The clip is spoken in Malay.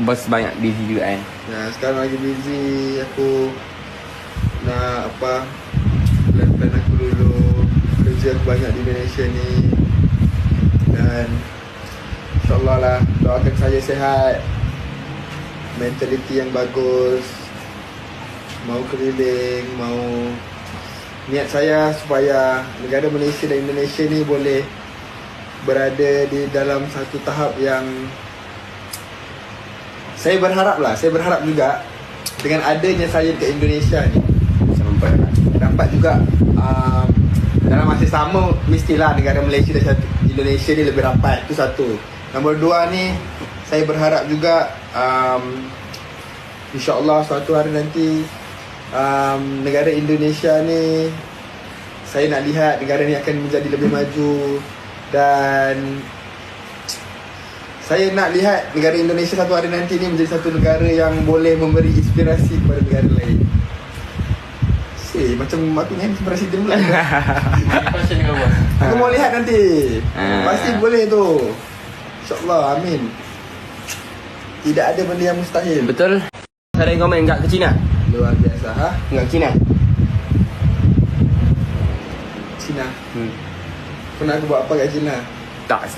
Bos banyak busy juga kan. Ya, sekarang lagi busy. Aku nak plan-plan aku dulu. Kerja aku banyak di Malaysia ni. Dan InsyaAllah lah, doakan saya sihat, mentaliti yang bagus, mau keliling, mau niat saya supaya negara Malaysia dan Indonesia ni boleh berada di dalam satu tahap yang saya berharap juga dengan adanya saya ke Indonesia ni dapat juga dalam masa sama mestilah negara Malaysia dan Indonesia ni lebih rapat. Itu satu. Nombor dua ni, saya berharap juga InsyaAllah suatu hari nanti negara Indonesia ni, saya nak lihat negara ni akan menjadi lebih maju. Dan saya nak lihat negara Indonesia satu hari nanti ni menjadi satu negara yang boleh memberi inspirasi kepada negara lain. Macam aku ni presiden pula. Aku mau lihat nanti. Pasti boleh tu. InsyaAllah, amin. Tidak ada benda yang mustahil. Betul. Ada yang komen enggak ke China? Luar biasa, ha? Enggak ke China? Cina. Pernah aku buat apa kat Cina? Tak.